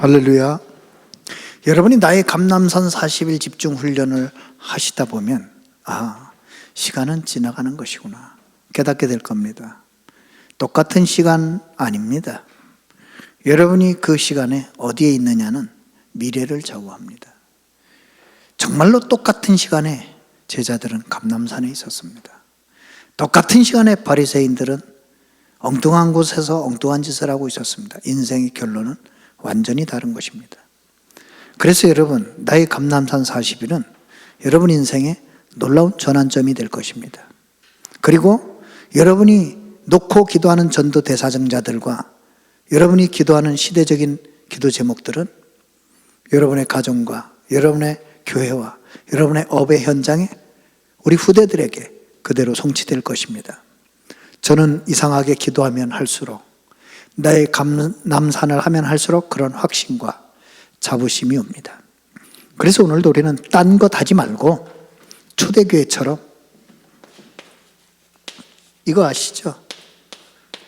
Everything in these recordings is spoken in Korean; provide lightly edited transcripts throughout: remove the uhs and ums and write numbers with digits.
할렐루야. 여러분이 나의 감람산 40일 집중 훈련을 하시다 보면 시간은 지나가는 것이구나 깨닫게 될 겁니다. 똑같은 시간 아닙니다. 여러분이 그 시간에 어디에 있느냐는 미래를 좌우합니다. 정말로 똑같은 시간에 제자들은 감람산에 있었습니다. 똑같은 시간에 바리새인들은 엉뚱한 곳에서 엉뚱한 짓을 하고 있었습니다. 인생의 결론은 완전히 다른 것입니다. 그래서 여러분, 나의 감람산 40일은 여러분 인생의 놀라운 전환점이 될 것입니다. 그리고 여러분이 놓고 기도하는 전도 대사정자들과 여러분이 기도하는 시대적인 기도 제목들은 여러분의 가정과 여러분의 교회와 여러분의 업의 현장에 우리 후대들에게 그대로 성취될 것입니다. 저는 이상하게 기도하면 할수록, 나의 감람산을 하면 할수록 그런 확신과 자부심이 옵니다. 그래서 오늘도 우리는 딴 것 하지 말고 초대교회처럼, 이거 아시죠?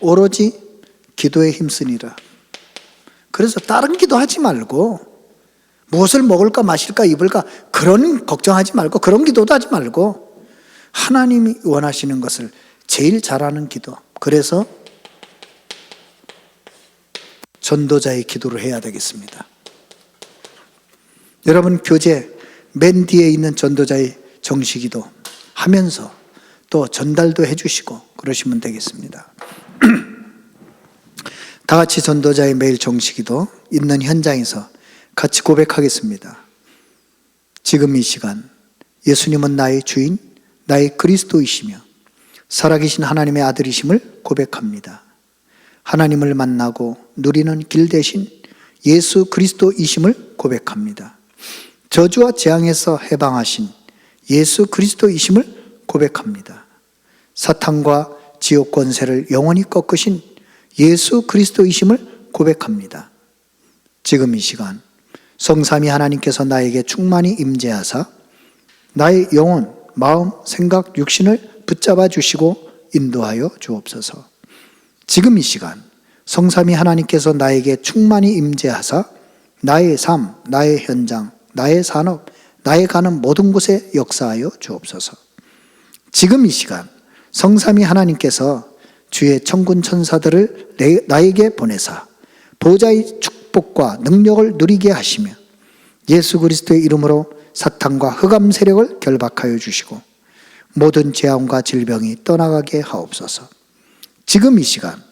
오로지 기도에 힘쓰니라. 그래서 다른 기도하지 말고 무엇을 먹을까 마실까 입을까 그런 걱정하지 말고 그런 기도도 하지 말고 하나님이 원하시는 것을 제일 잘하는 기도, 그래서 전도자의 기도를 해야 되겠습니다. 여러분 교재 맨 뒤에 있는 전도자의 정시기도 하면서 또 전달도 해주시고 그러시면 되겠습니다. 다 같이 전도자의 매일 정시기도 있는 현장에서 같이 고백하겠습니다. 지금 이 시간 예수님은 나의 주인, 나의 그리스도이시며 살아계신 하나님의 아들이심을 고백합니다. 하나님을 만나고 누리는 길 대신 예수 그리스도이심을 고백합니다. 저주와 재앙에서 해방하신 예수 그리스도이심을 고백합니다. 사탄과 지옥 권세를 영원히 꺾으신 예수 그리스도이심을 고백합니다. 지금 이 시간 성삼위 하나님께서 나에게 충만히 임재하사 나의 영혼, 마음, 생각, 육신을 붙잡아 주시고 인도하여 주옵소서. 지금 이 시간 성삼위 하나님께서 나에게 충만히 임재하사 나의 삶, 나의 현장, 나의 산업, 나의 가는 모든 곳에 역사하여 주옵소서. 지금 이 시간 성삼위 하나님께서 주의 천군 천사들을 나에게 보내사 보좌의 축복과 능력을 누리게 하시며 예수 그리스도의 이름으로 사탄과 흑암 세력을 결박하여 주시고 모든 재앙과 질병이 떠나가게 하옵소서. 지금 이 시간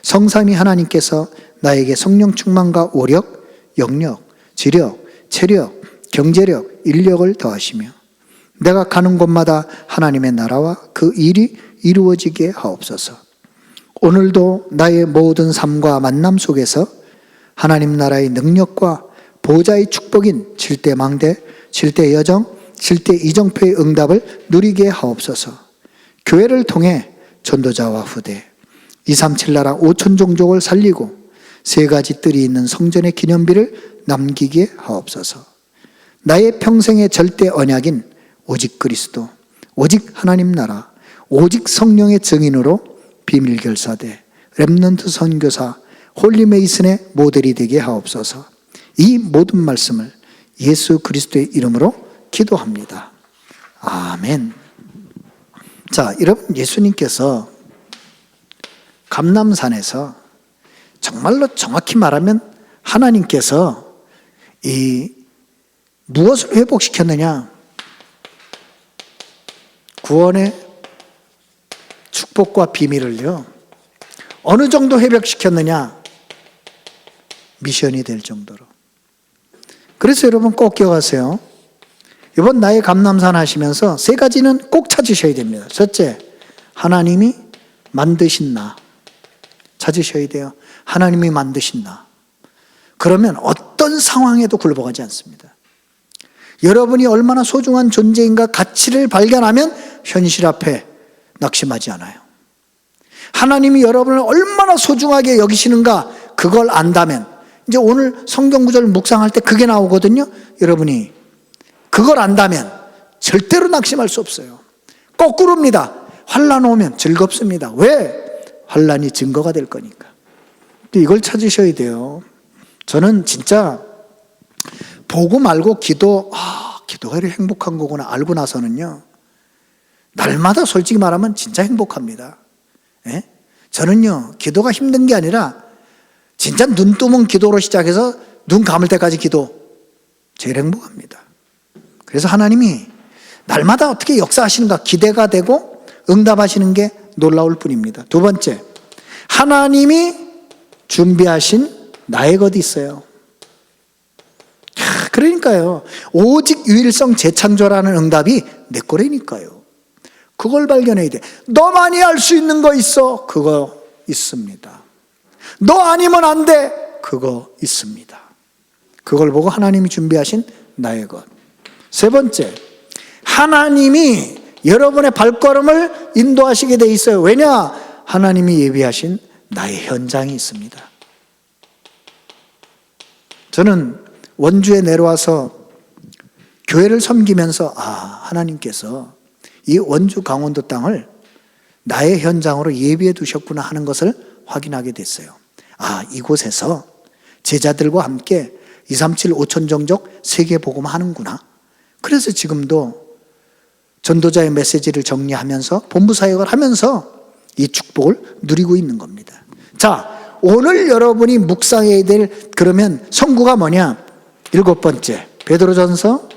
성삼위 하나님께서 나에게 성령 충만과 오력, 영력, 지력, 체력, 경제력, 인력을 더하시며 내가 가는 곳마다 하나님의 나라와 그 일이 이루어지게 하옵소서. 오늘도 나의 모든 삶과 만남 속에서 하나님 나라의 능력과 보좌의 축복인 칠대망대, 칠대여정, 칠대이정표의 응답을 누리게 하옵소서. 교회를 통해 전도자와 후대, 237 나라 5천 종족을 살리고 3가지 뜰이 있는 성전의 기념비를 남기게 하옵소서. 나의 평생의 절대 언약인 오직 그리스도, 오직 하나님 나라, 오직 성령의 증인으로 비밀결사대, 렘넌트 선교사, 홀리메이슨의 모델이 되게 하옵소서. 이 모든 말씀을 예수 그리스도의 이름으로 기도합니다. 아멘. 자, 여러분, 예수님께서 감람산에서 정말로 정확히 말하면 하나님께서 무엇을 회복시켰느냐? 구원의 축복과 비밀을요. 어느 정도 회복시켰느냐? 미션이 될 정도로. 그래서 여러분 꼭 기억하세요. 이번 나의 감람산 하시면서 3가지는 꼭 찾으셔야 됩니다. 첫째, 하나님이 만드신 나. 찾으셔야 돼요. 하나님이 만드신 나. 그러면 어떤 상황에도 굴복하지 않습니다. 여러분이 얼마나 소중한 존재인가 가치를 발견하면 현실 앞에 낙심하지 않아요. 하나님이 여러분을 얼마나 소중하게 여기시는가 그걸 안다면, 이제 오늘 성경구절 묵상할 때 그게 나오거든요. 여러분이 그걸 안다면 절대로 낙심할 수 없어요. 거꾸로입니다. 환난 오면 즐겁습니다. 왜? 환난이 증거가 될 거니까. 이걸 찾으셔야 돼요. 저는 진짜 보고 말고 기도가 이렇게 행복한 거구나 알고 나서는요, 날마다 솔직히 말하면 진짜 행복합니다. 예? 저는요, 기도가 힘든 게 아니라 진짜 눈 뜨면 기도로 시작해서 눈 감을 때까지 기도, 제일 행복합니다. 그래서 하나님이 날마다 어떻게 역사하시는가 기대가 되고 응답하시는 게 놀라울 뿐입니다. 두 번째, 하나님이 준비하신 나의 것이 있어요. 그러니까요, 오직 유일성 재창조라는 응답이 내 거라니까요. 그걸 발견해야 돼. 너만이 알 수 있는 거 있어. 그거 있습니다. 너 아니면 안 돼. 그거 있습니다. 그걸 보고 하나님이 준비하신 나의 것. 세 번째, 하나님이 여러분의 발걸음을 인도하시게 돼 있어요. 왜냐? 하나님이 예비하신 나의 현장이 있습니다. 저는 원주에 내려와서 교회를 섬기면서 하나님께서 이 원주 강원도 땅을 나의 현장으로 예비해 두셨구나 하는 것을 확인하게 됐어요. 이곳에서 제자들과 함께 237 5천 종족 세계 복음 하는구나. 그래서 지금도 전도자의 메시지를 정리하면서 본부 사역을 하면서 이 축복을 누리고 있는 겁니다. 자, 오늘 여러분이 묵상해야 될 그러면 선구가 뭐냐? 7번째, 베드로전서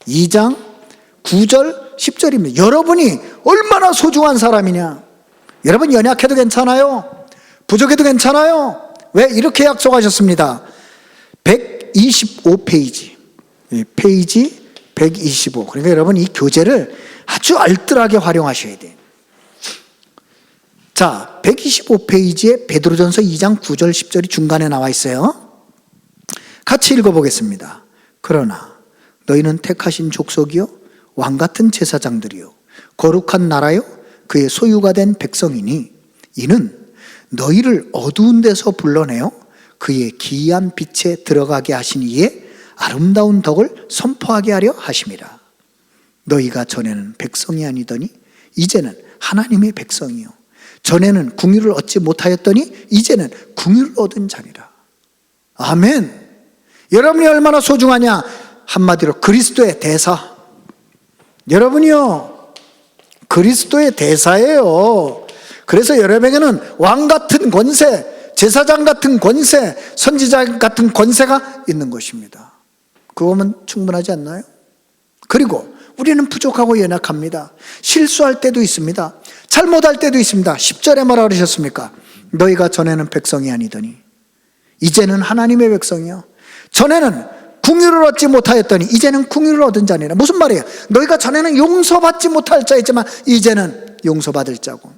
2장 9절 10절입니다. 여러분이 얼마나 소중한 사람이냐? 여러분 연약해도 괜찮아요. 부족해도 괜찮아요. 왜? 이렇게 약속하셨습니다. 125페이지, 페이지 125. 그러니까 여러분 이 교재를 아주 알뜰하게 활용하셔야 돼요. 자, 125페이지에 베드로전서 2장 9절 10절이 중간에 나와 있어요. 같이 읽어보겠습니다. 그러나 너희는 택하신 족속이요 왕같은 제사장들이요 거룩한 나라요 그의 소유가 된 백성이니 이는 너희를 어두운 데서 불러내어 그의 기이한 빛에 들어가게 하신 이의 아름다운 덕을 선포하게 하려 하심이라. 너희가 전에는 백성이 아니더니 이제는 하나님의 백성이요 전에는 궁유를 얻지 못하였더니 이제는 궁유를 얻은 자니라. 아멘. 여러분이 얼마나 소중하냐? 한마디로 그리스도의 대사. 여러분이요, 그리스도의 대사예요. 그래서 여러분에게는 왕 같은 권세, 제사장 같은 권세, 선지자 같은 권세가 있는 것입니다. 그거면 충분하지 않나요? 그리고 우리는 부족하고 연약합니다. 실수할 때도 있습니다. 잘못할 때도 있습니다. 10절에 뭐라 그러셨습니까? 너희가 전에는 백성이 아니더니 이제는 하나님의 백성이요 전에는 궁유를 얻지 못하였더니 이제는 궁유를 얻은 자니라. 무슨 말이에요? 너희가 전에는 용서받지 못할 자였지만 이제는 용서받을 자고,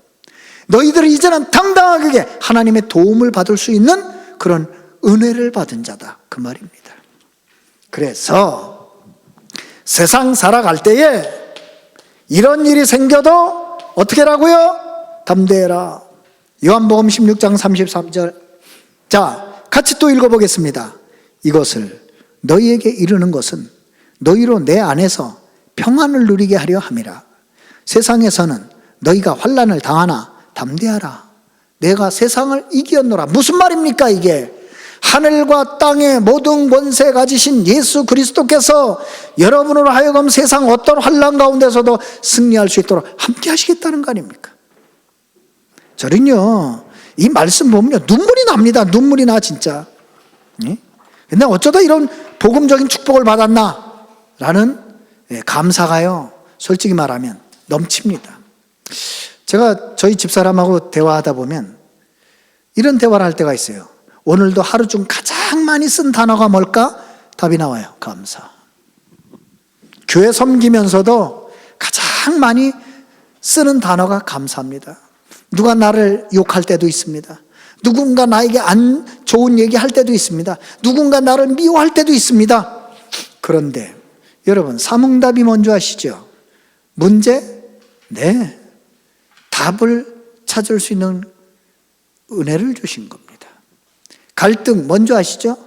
너희들이 이제는 당당하게 하나님의 도움을 받을 수 있는 그런 은혜를 받은 자다, 그 말입니다. 그래서 세상 살아갈 때에 이런 일이 생겨도 어떻게 하라고요? 담대해라. 요한복음 16장 33절. 자, 같이 또 읽어보겠습니다. 이것을 너희에게 이르는 것은 너희로 내 안에서 평안을 누리게 하려 함이라. 세상에서는 너희가 환난을 당하나 담대하라. 내가 세상을 이기었노라. 무슨 말입니까 이게? 하늘과 땅의 모든 권세 가지신 예수 그리스도께서 여러분으로 하여금 세상 어떤 환난 가운데서도 승리할 수 있도록 함께 하시겠다는 거 아닙니까? 저는요, 이 말씀 보면요 눈물이 납니다. 눈물이 나 진짜. 근데 어쩌다 이런 복음적인 축복을 받았나? 라는 감사가요, 솔직히 말하면 넘칩니다. 제가 저희 집사람하고 대화하다 보면 이런 대화를 할 때가 있어요. 오늘도 하루 중 가장 많이 쓴 단어가 뭘까? 답이 나와요. 감사. 교회 섬기면서도 가장 많이 쓰는 단어가 감사합니다. 누가 나를 욕할 때도 있습니다. 누군가 나에게 안 좋은 얘기 할 때도 있습니다. 누군가 나를 미워할 때도 있습니다. 그런데 여러분, 사문답이 뭔지 아시죠? 문제? 네. 답을 찾을 수 있는 은혜를 주신 겁니다. 갈등 뭔지 아시죠?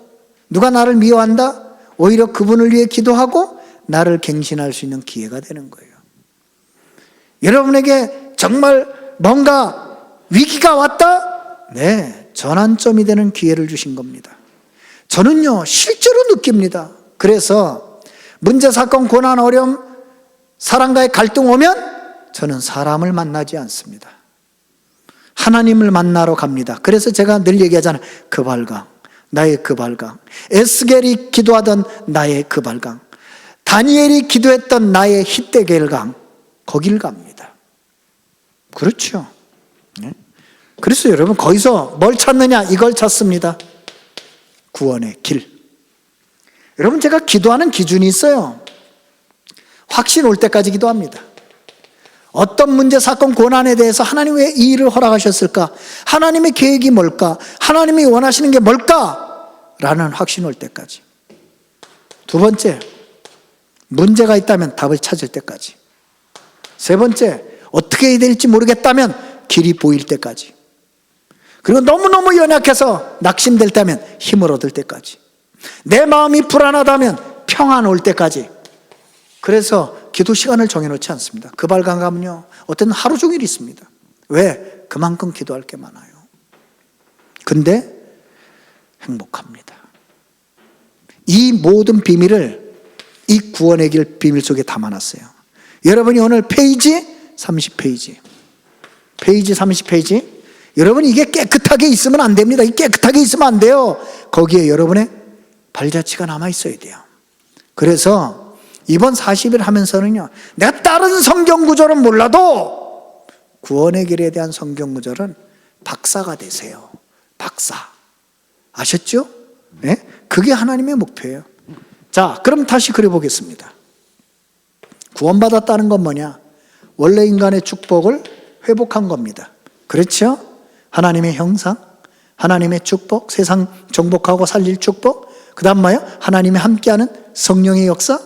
누가 나를 미워한다? 오히려 그분을 위해 기도하고 나를 갱신할 수 있는 기회가 되는 거예요. 여러분에게 정말 뭔가 위기가 왔다? 네, 전환점이 되는 기회를 주신 겁니다. 저는요 실제로 느낍니다. 그래서 문제, 사건, 고난, 어려움, 사람과의 갈등 오면 저는 사람을 만나지 않습니다. 하나님을 만나러 갑니다. 그래서 제가 늘 얘기하잖아요. 그발강, 나의 그발강. 에스겔이 기도하던 나의 그발강, 다니엘이 기도했던 나의 히데겔강, 거길 갑니다. 그렇죠. 그래서 여러분 거기서 뭘 찾느냐? 이걸 찾습니다. 구원의 길. 여러분 제가 기도하는 기준이 있어요. 확신 올 때까지 기도합니다. 어떤 문제, 사건, 고난에 대해서 하나님 왜 이 일을 허락하셨을까? 하나님의 계획이 뭘까? 하나님이 원하시는 게 뭘까? 라는 확신 올 때까지. 두 번째, 문제가 있다면 답을 찾을 때까지. 세 번째, 어떻게 해야 될지 모르겠다면 길이 보일 때까지. 그리고 너무너무 연약해서 낙심될 때면 힘을 얻을 때까지. 내 마음이 불안하다면 평안 올 때까지. 그래서 기도 시간을 정해놓지 않습니다. 그발강 가면요 어떤 하루 종일 있습니다. 왜? 그만큼 기도할 게 많아요. 근데 행복합니다. 이 모든 비밀을 이 구원의 길 비밀 속에 담아놨어요. 여러분이 오늘 페이지 30페이지 페이지 30페이지 여러분 이게 깨끗하게 있으면 안 됩니다. 이 깨끗하게 있으면 안 돼요. 거기에 여러분의 발자취가 남아 있어야 돼요. 그래서 이번 40일 하면서는요 내가 다른 성경 구절은 몰라도 구원의 길에 대한 성경 구절은 박사가 되세요. 박사. 아셨죠? 네? 그게 하나님의 목표예요. 자, 그럼 다시 그려보겠습니다. 구원받았다는 건 뭐냐? 원래 인간의 축복을 회복한 겁니다. 그렇죠? 하나님의 형상, 하나님의 축복, 세상 정복하고 살릴 축복, 그 다음 뭐예요? 하나님이 함께하는 성령의 역사,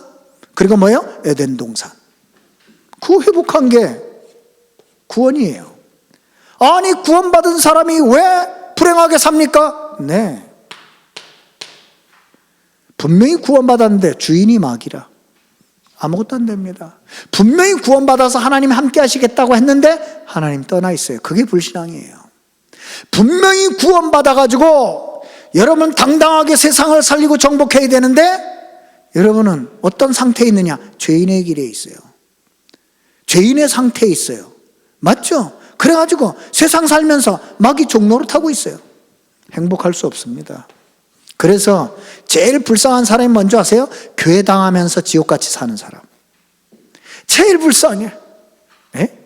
그리고 뭐예요? 에덴 동산. 그 회복한 게 구원이에요. 아니 구원받은 사람이 왜 불행하게 삽니까? 네, 분명히 구원받았는데 주인이 마귀라 아무것도 안 됩니다. 분명히 구원받아서 하나님이 함께 하시겠다고 했는데 하나님 떠나 있어요. 그게 불신앙이에요. 분명히 구원받아가지고 여러분 당당하게 세상을 살리고 정복해야 되는데 여러분은 어떤 상태에 있느냐? 죄인의 길에 있어요. 죄인의 상태에 있어요. 맞죠? 그래가지고 세상 살면서 마귀 종노릇하고 있어요. 행복할 수 없습니다. 그래서 제일 불쌍한 사람이 뭔지 아세요? 교회 당하면서 지옥같이 사는 사람. 제일 불쌍해. 네?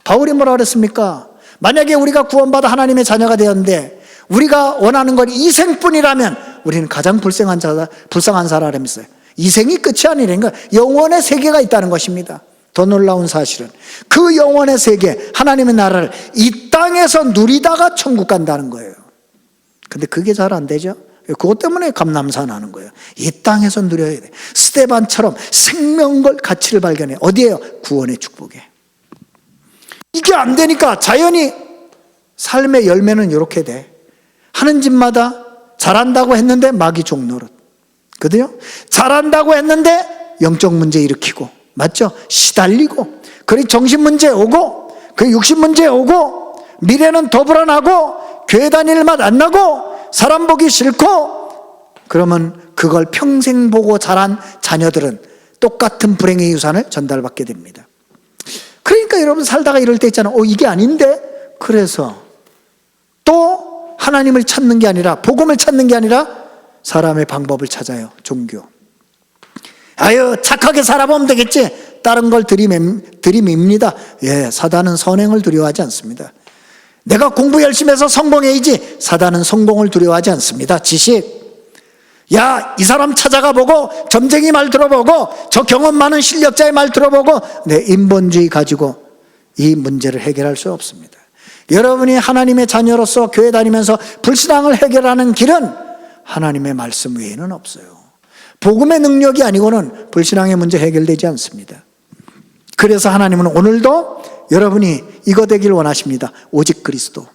바울이 뭐라 그랬습니까? 만약에 우리가 구원받아 하나님의 자녀가 되었는데 우리가 원하는 건 이생뿐이라면 우리는 가장 불쌍한 사람이었어요. 이생이 끝이 아니라니까 영원의 세계가 있다는 것입니다. 더 놀라운 사실은 그 영원의 세계, 하나님의 나라를 이 땅에서 누리다가 천국 간다는 거예요. 근데 그게 잘 안 되죠? 그것 때문에 감남사 나는 거예요. 이 땅에서 누려야 돼. 스데반처럼 생명걸 가치를 발견해. 어디에요? 구원의 축복에. 이게 안 되니까 자연히 삶의 열매는 이렇게 돼. 하는 집마다 잘한다고 했는데 마귀 종노릇. 그래요? 잘한다고 했는데 영적 문제 일으키고, 맞죠? 시달리고, 그리고 정신 문제 오고, 그 육신 문제 오고, 미래는 더 불안하고, 교회 다닐 맛 안 나고, 사람 보기 싫고, 그러면 그걸 평생 보고 자란 자녀들은 똑같은 불행의 유산을 전달받게 됩니다. 그러니까 여러분 살다가 이럴 때 있잖아요. 이게 아닌데? 그래서 또 하나님을 찾는 게 아니라, 복음을 찾는 게 아니라 사람의 방법을 찾아요. 종교. 아유 착하게 살아보면 되겠지. 다른 걸 들이밉니다. 예, 사단은 선행을 두려워하지 않습니다. 내가 공부 열심히 해서 성공해야지. 사단은 성공을 두려워하지 않습니다. 지식. 야, 이 사람 찾아가 보고 점쟁이 말 들어보고 저 경험 많은 실력자의 말 들어보고 내 인본주의 가지고 이 문제를 해결할 수 없습니다. 여러분이 하나님의 자녀로서 교회 다니면서 불신앙을 해결하는 길은 하나님의 말씀 외에는 없어요. 복음의 능력이 아니고는 불신앙의 문제 해결되지 않습니다. 그래서 하나님은 오늘도 여러분이 이거 되길 원하십니다. 오직 그리스도.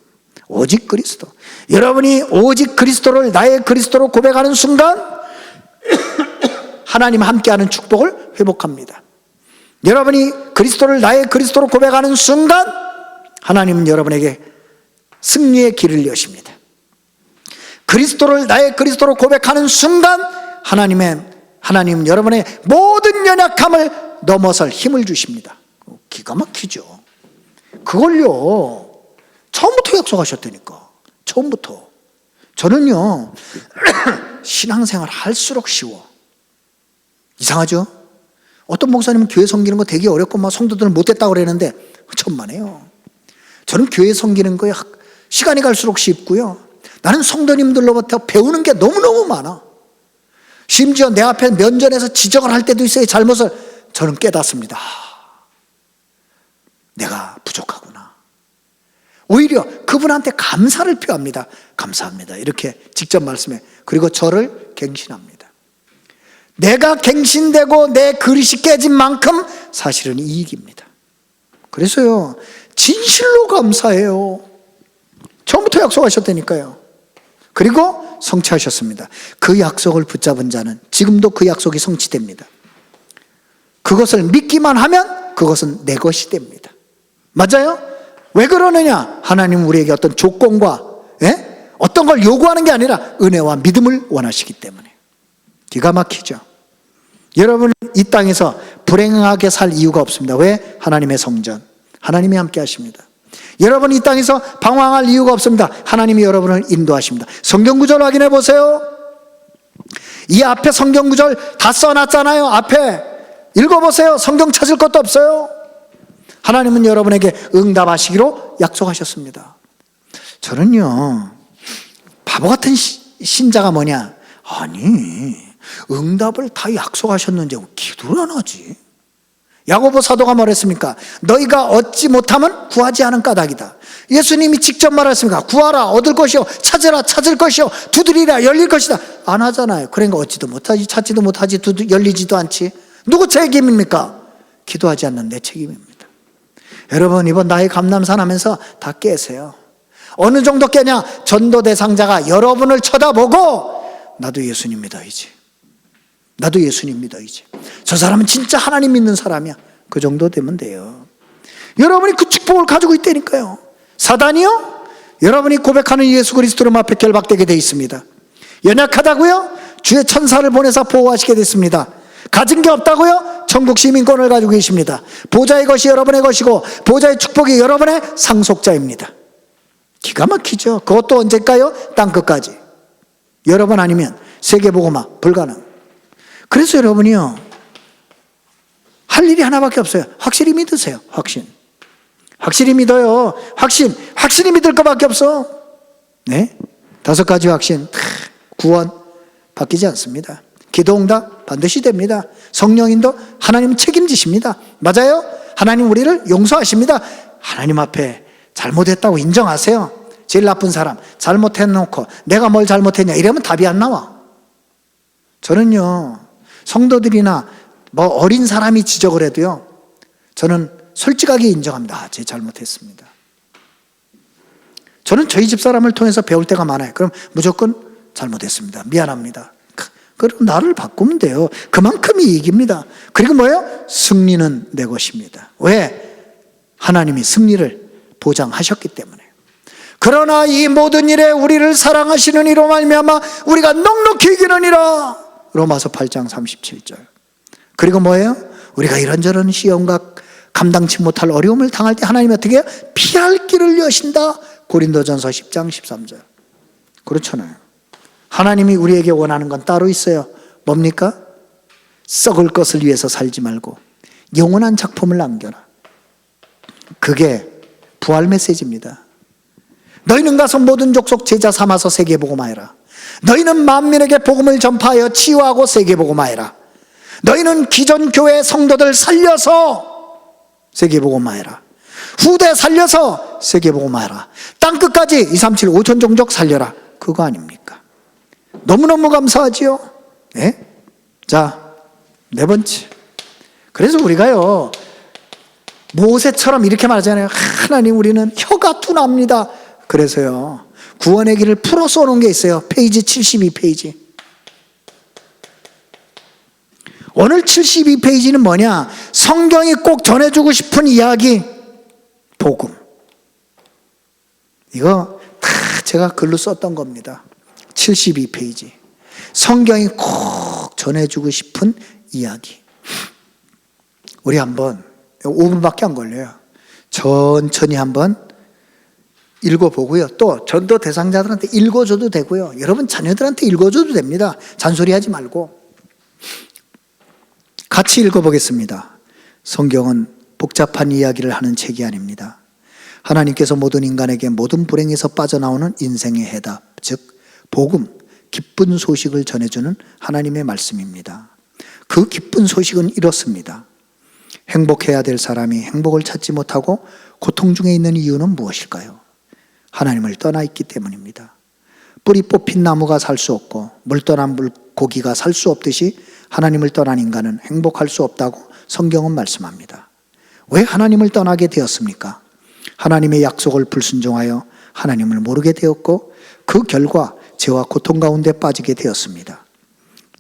오직 그리스도. 여러분이 오직 그리스도를 나의 그리스도로 고백하는 순간 하나님 함께하는 축복을 회복합니다. 여러분이 그리스도를 나의 그리스도로 고백하는 순간 하나님은 여러분에게 승리의 길을 여십니다. 그리스도를 나의 그리스도로 고백하는 순간 하나님은 여러분의 모든 연약함을 넘어설 힘을 주십니다. 기가 막히죠. 그걸요 처음부터 약속하셨다니까. 처음부터. 저는요 신앙생활 할수록 쉬워. 이상하죠? 어떤 목사님은 교회 섬기는 거 되게 어렵고 막 성도들은 못했다고 그러는데 천만에요. 저는 교회 섬기는 거에 시간이 갈수록 쉽고요. 나는 성도님들로부터 배우는 게 너무너무 많아. 심지어 내 앞에 면전에서 지적을 할 때도 있어요. 잘못을. 저는 깨닫습니다. 내가 부족하구나. 오히려 그분한테 감사를 표합니다. 감사합니다. 이렇게 직접 말씀해. 그리고 저를 갱신합니다. 내가 갱신되고 내 그릇이 깨진 만큼 사실은 이익입니다. 그래서요 진실로 감사해요. 처음부터 약속하셨다니까요. 그리고 성취하셨습니다. 그 약속을 붙잡은 자는 지금도 그 약속이 성취됩니다. 그것을 믿기만 하면 그것은 내 것이 됩니다. 맞아요? 왜 그러느냐? 하나님 우리에게 어떤 조건과 어떤 걸 요구하는 게 아니라 은혜와 믿음을 원하시기 때문에. 기가 막히죠. 여러분 이 땅에서 불행하게 살 이유가 없습니다. 왜? 하나님의 성전, 하나님이 함께 하십니다. 여러분 이 땅에서 방황할 이유가 없습니다. 하나님이 여러분을 인도하십니다. 성경구절 확인해 보세요. 이 앞에 성경구절 다 써놨잖아요. 앞에 읽어보세요. 성경 찾을 것도 없어요. 하나님은 여러분에게 응답하시기로 약속하셨습니다. 저는요 바보 같은 신자가 뭐냐? 아니 응답을 다 약속하셨는데 왜 기도를 안 하지? 야고보 사도가 뭐랬습니까? 너희가 얻지 못하면 구하지 않은 까닭이다. 예수님이 직접 말했습니까? 구하라 얻을 것이요, 찾으라 찾을 것이요, 두드리라 열릴 것이다. 안 하잖아요. 그러니까 얻지도 못하지, 찾지도 못하지, 열리지도 않지. 누구 책임입니까? 기도하지 않는 내 책임입니다. 여러분 이번 나의 감람산 하면서 다 깨세요. 어느 정도 깨냐? 전도 대상자가 여러분을 쳐다보고 나도 예수님 믿어야지, 나도 예수님 믿어야지, 저 사람은 진짜 하나님 믿는 사람이야. 그 정도 되면 돼요. 여러분이 그 축복을 가지고 있다니까요. 사단이요? 여러분이 고백하는 예수 그리스도로 앞에 결박되게 돼 있습니다. 연약하다고요? 주의 천사를 보내서 보호하시게 됐습니다. 가진 게 없다고요? 천국 시민권을 가지고 계십니다. 보좌의 것이 여러분의 것이고 보좌의 축복이 여러분의 상속자입니다. 기가 막히죠. 그것도 언제일까요? 땅끝까지. 여러분 아니면 세계복음화 불가능. 그래서 여러분이요 할 일이 하나밖에 없어요. 확실히 믿으세요. 확실히 믿어요. 확실히 믿을 것밖에 없어. 네, 5가지 확신. 구원 바뀌지 않습니다. 기도응답 반드시 됩니다. 성령인도 하나님 책임지십니다. 맞아요? 하나님 우리를 용서하십니다. 하나님 앞에 잘못했다고 인정하세요. 제일 나쁜 사람 잘못해놓고 내가 뭘 잘못했냐 이러면 답이 안 나와. 저는요 성도들이나 뭐 어린 사람이 지적을 해도요 저는 솔직하게 인정합니다. 제 잘못했습니다. 저는 저희 집사람을 통해서 배울 때가 많아요. 그럼 무조건 잘못했습니다, 미안합니다. 그럼 나를 바꾸면 돼요. 그만큼이 이익입니다. 그리고 뭐예요? 승리는 내 것입니다. 왜? 하나님이 승리를 보장하셨기 때문에. 그러나 이 모든 일에 우리를 사랑하시는 이로 말미암아 우리가 넉넉히 이기느니라. 로마서 8장 37절. 그리고 뭐예요? 우리가 이런저런 시험과 감당치 못할 어려움을 당할 때 하나님이 어떻게 해요? 피할 길을 여신다. 고린도전서 10장 13절. 그렇잖아요. 하나님이 우리에게 원하는 건 따로 있어요. 뭡니까? 썩을 것을 위해서 살지 말고 영원한 작품을 남겨라. 그게 부활 메시지입니다. 너희는 가서 모든 족속 제자 삼아서 세계복음하여라. 너희는 만민에게 복음을 전파하여 치유하고 세계복음하여라. 너희는 기존 교회 성도들 살려서 세계복음하여라. 후대 살려서 세계복음하여라. 땅끝까지 237 5천 종족 살려라. 그거 아닙니까? 너무너무 감사하지요. 네? 자, 4번째. 그래서 우리가요 모세처럼 이렇게 말하잖아요. 하나님 우리는 혀가 둔합니다. 그래서요 구원의 길을 풀어 쏘는 게 있어요. 페이지 72페이지. 오늘 72페이지는 뭐냐? 성경이 꼭 전해주고 싶은 이야기, 복음. 이거 다 제가 글로 썼던 겁니다. 72페이지. 성경이 꼭 전해주고 싶은 이야기. 우리 한번 5분밖에 안 걸려요. 천천히 한번 읽어보고요. 또 전도 대상자들한테 읽어줘도 되고요. 여러분 자녀들한테 읽어줘도 됩니다. 잔소리하지 말고. 같이 읽어보겠습니다. 성경은 복잡한 이야기를 하는 책이 아닙니다. 하나님께서 모든 인간에게 모든 불행에서 빠져나오는 인생의 해답, 즉 복음, 기쁜 소식을 전해주는 하나님의 말씀입니다. 그 기쁜 소식은 이렇습니다. 행복해야 될 사람이 행복을 찾지 못하고 고통 중에 있는 이유는 무엇일까요? 하나님을 떠나 있기 때문입니다. 뿌리 뽑힌 나무가 살 수 없고 물 떠난 물고기가 살 수 없듯이 하나님을 떠난 인간은 행복할 수 없다고 성경은 말씀합니다. 왜 하나님을 떠나게 되었습니까? 하나님의 약속을 불순종하여 하나님을 모르게 되었고 그 결과 죄와 고통 가운데 빠지게 되었습니다.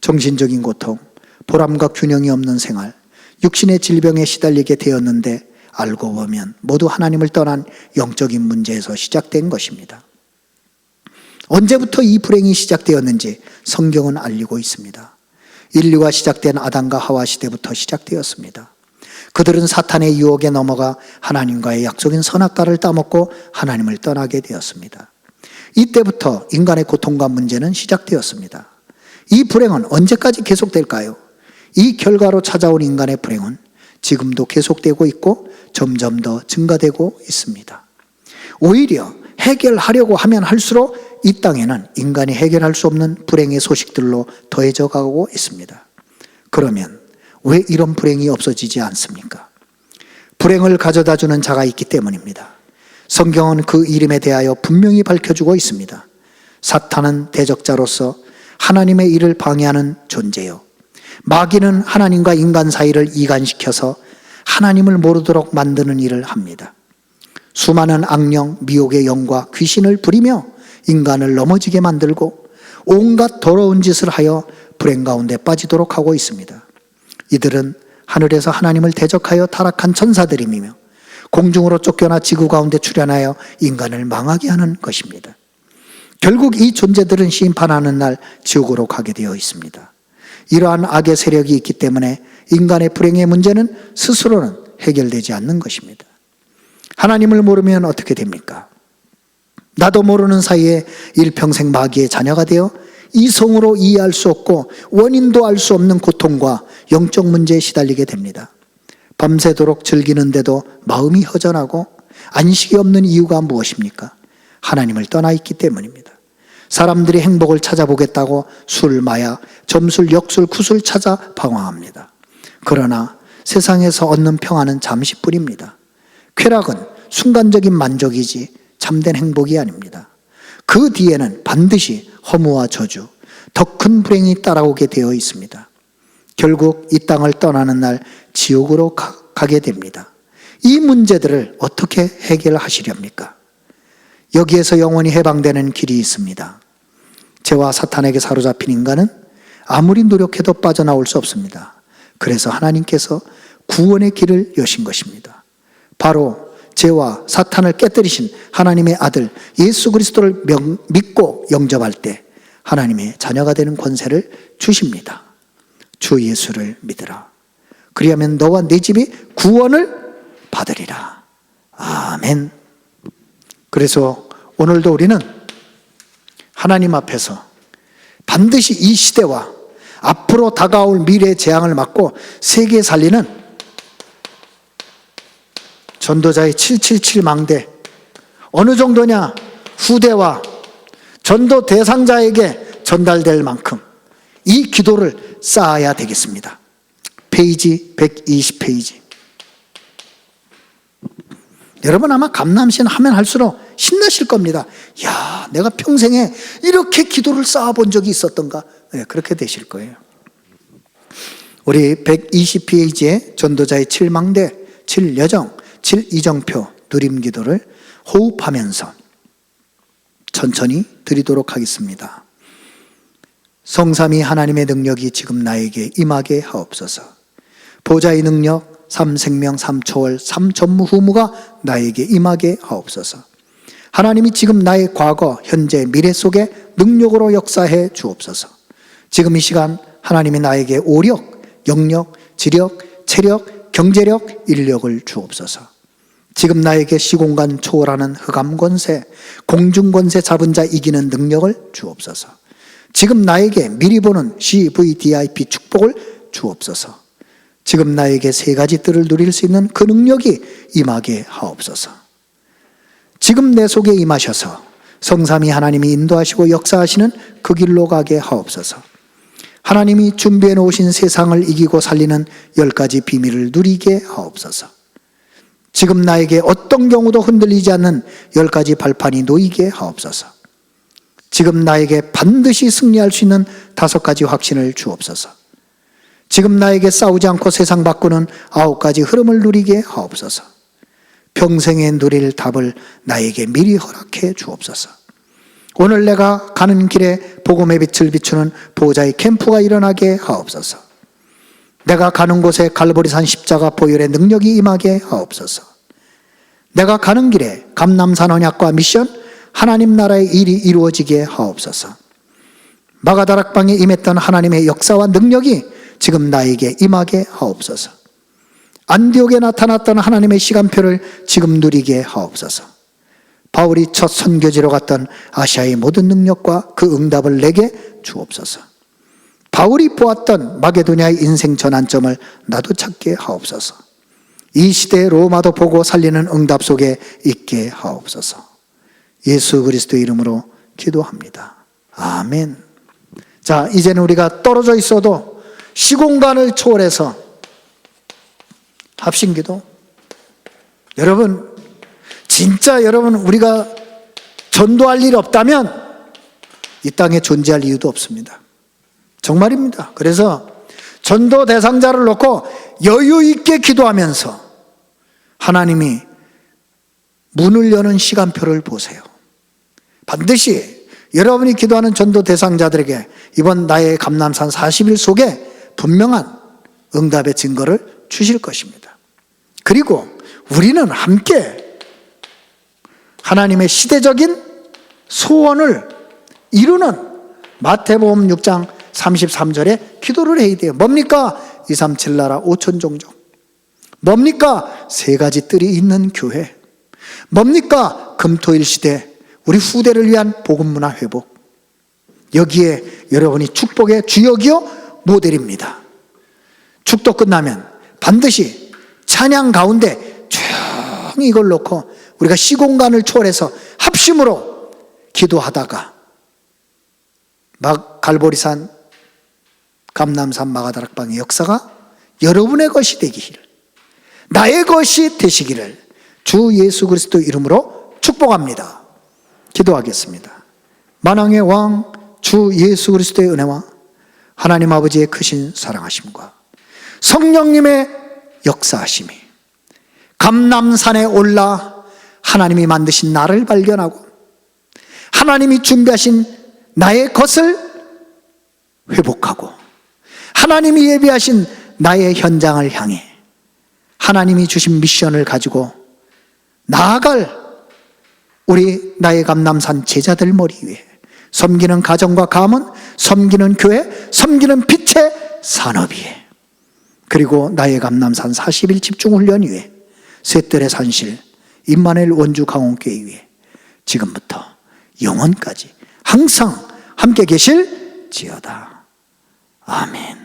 정신적인 고통, 보람과 균형이 없는 생활, 육신의 질병에 시달리게 되었는데 알고 보면 모두 하나님을 떠난 영적인 문제에서 시작된 것입니다. 언제부터 이 불행이 시작되었는지 성경은 알리고 있습니다. 인류가 시작된 아담과 하와 시대부터 시작되었습니다. 그들은 사탄의 유혹에 넘어가 하나님과의 약속인 선악과를 따먹고 하나님을 떠나게 되었습니다. 이때부터 인간의 고통과 문제는 시작되었습니다. 이 불행은 언제까지 계속될까요? 이 결과로 찾아온 인간의 불행은 지금도 계속되고 있고 점점 더 증가되고 있습니다. 오히려 해결하려고 하면 할수록 이 땅에는 인간이 해결할 수 없는 불행의 소식들로 더해져 가고 있습니다. 그러면 왜 이런 불행이 없어지지 않습니까? 불행을 가져다 주는 자가 있기 때문입니다. 성경은 그 이름에 대하여 분명히 밝혀주고 있습니다. 사탄은 대적자로서 하나님의 일을 방해하는 존재요. 마귀는 하나님과 인간 사이를 이간시켜서 하나님을 모르도록 만드는 일을 합니다. 수많은 악령, 미혹의 영과 귀신을 부리며 인간을 넘어지게 만들고 온갖 더러운 짓을 하여 불행 가운데 빠지도록 하고 있습니다. 이들은 하늘에서 하나님을 대적하여 타락한 천사들이며 공중으로 쫓겨나 지구 가운데 출현하여 인간을 망하게 하는 것입니다. 결국 이 존재들은 심판하는 날 지옥으로 가게 되어 있습니다. 이러한 악의 세력이 있기 때문에 인간의 불행의 문제는 스스로는 해결되지 않는 것입니다. 하나님을 모르면 어떻게 됩니까? 나도 모르는 사이에 일평생 마귀의 자녀가 되어 이성으로 이해할 수 없고 원인도 알 수 없는 고통과 영적 문제에 시달리게 됩니다. 밤새도록 즐기는데도 마음이 허전하고 안식이 없는 이유가 무엇입니까? 하나님을 떠나 있기 때문입니다. 사람들이 행복을 찾아보겠다고 술, 마약, 점술, 역술, 구술 찾아 방황합니다. 그러나 세상에서 얻는 평안은 잠시뿐입니다. 쾌락은 순간적인 만족이지 참된 행복이 아닙니다. 그 뒤에는 반드시 허무와 저주, 더 큰 불행이 따라오게 되어 있습니다. 결국 이 땅을 떠나는 날 지옥으로 가게 됩니다. 이 문제들을 어떻게 해결하시렵니까? 여기에서 영원히 해방되는 길이 있습니다. 죄와 사탄에게 사로잡힌 인간은 아무리 노력해도 빠져나올 수 없습니다. 그래서 하나님께서 구원의 길을 여신 것입니다. 바로 죄와 사탄을 깨뜨리신 하나님의 아들 예수 그리스도를 믿고 영접할 때 하나님의 자녀가 되는 권세를 주십니다. 주 예수를 믿으라. 그리하면 너와 네 집이 구원을 받으리라. 아멘. 그래서 오늘도 우리는 하나님 앞에서 반드시 이 시대와 앞으로 다가올 미래의 재앙을 막고 세계 살리는 전도자의 777 망대, 어느 정도냐? 후대와 전도 대상자에게 전달될 만큼 이 기도를 쌓아야 되겠습니다. 페이지 120페이지. 여러분 아마 감남신 하면 할수록 신나실 겁니다. 야, 내가 평생에 이렇게 기도를 쌓아본 적이 있었던가? 네, 그렇게 되실 거예요. 우리 120페이지에 전도자의 7망대, 7여정, 7이정표 누림기도를 호흡하면서 천천히 드리도록 하겠습니다. 성삼위 하나님의 능력이 지금 나에게 임하게 하옵소서. 보좌의 능력, 삼생명, 삼초월, 삼전무후무가 나에게 임하게 하옵소서. 하나님이 지금 나의 과거, 현재, 미래 속에 능력으로 역사해 주옵소서. 지금 이 시간 하나님이 나에게 오력, 영력, 지력, 체력, 경제력, 인력을 주옵소서. 지금 나에게 시공간 초월하는 흑암 권세, 공중 권세 잡은 자 이기는 능력을 주옵소서. 지금 나에게 미리 보는 CVDIP 축복을 주옵소서. 지금 나에게 세 가지 뜰을 누릴 수 있는 그 능력이 임하게 하옵소서. 지금 내 속에 임하셔서 성삼위 하나님이 인도하시고 역사하시는 그 길로 가게 하옵소서. 하나님이 준비해 놓으신 세상을 이기고 살리는 10가지 비밀을 누리게 하옵소서. 지금 나에게 어떤 경우도 흔들리지 않는 10가지 발판이 놓이게 하옵소서. 지금 나에게 반드시 승리할 수 있는 5가지 확신을 주옵소서. 지금 나에게 싸우지 않고 세상 바꾸는 9가지 흐름을 누리게 하옵소서. 평생에 누릴 답을 나에게 미리 허락해 주옵소서. 오늘 내가 가는 길에 복음의 빛을 비추는 보호자의 캠프가 일어나게 하옵소서. 내가 가는 곳에 갈보리산 십자가 보혈의 능력이 임하게 하옵소서. 내가 가는 길에 감남산 언약과 미션, 하나님 나라의 일이 이루어지게 하옵소서. 마가다락방에 임했던 하나님의 역사와 능력이 지금 나에게 임하게 하옵소서. 안디옥에 나타났던 하나님의 시간표를 지금 누리게 하옵소서. 바울이 첫 선교지로 갔던 아시아의 모든 능력과 그 응답을 내게 주옵소서. 바울이 보았던 마게도냐의 인생 전환점을 나도 찾게 하옵소서. 이 시대의 로마도 보고 살리는 응답 속에 있게 하옵소서. 예수 그리스도의 이름으로 기도합니다. 아멘. 자, 이제는 우리가 떨어져 있어도 시공간을 초월해서 합심기도. 여러분, 진짜 여러분 우리가 전도할 일이 없다면 이 땅에 존재할 이유도 없습니다. 정말입니다. 그래서 전도 대상자를 놓고 여유 있게 기도하면서 하나님이 문을 여는 시간표를 보세요. 반드시 여러분이 기도하는 전도 대상자들에게 이번 나의 감남산 40일 속에 분명한 응답의 증거를 주실 것입니다. 그리고 우리는 함께 하나님의 시대적인 소원을 이루는 마태복음 6장 33절에 기도를 해야 돼요. 뭡니까? 237 나라 5천 종족. 뭡니까? 3가지 뜰이 있는 교회. 뭡니까? 금토일 시대 우리 후대를 위한 복음문화 회복. 여기에 여러분이 축복의 주역이요 모델입니다. 축도 끝나면 반드시 찬양 가운데 조용히 이걸 놓고 우리가 시공간을 초월해서 합심으로 기도하다가 갈보리산, 감남산, 마가다락방의 역사가 여러분의 것이 되기를, 나의 것이 되시기를 주 예수 그리스도 이름으로 축복합니다. 기도하겠습니다. 만왕의 왕 주 예수 그리스도의 은혜와 하나님 아버지의 크신 사랑하심과 성령님의 역사하심이 감남산에 올라 하나님이 만드신 나를 발견하고 하나님이 준비하신 나의 것을 회복하고 하나님이 예비하신 나의 현장을 향해 하나님이 주신 미션을 가지고 나아갈 우리 나의 감남산 제자들 머리 위에 섬기는 가정과 가문, 섬기는 교회, 섬기는 빛의 산업 위에, 그리고 나의 감남산 40일 집중훈련 위에, 셋들의 산실 임마누엘 원주 강원교회 위에 지금부터 영원까지 항상 함께 계실지어다. 아멘.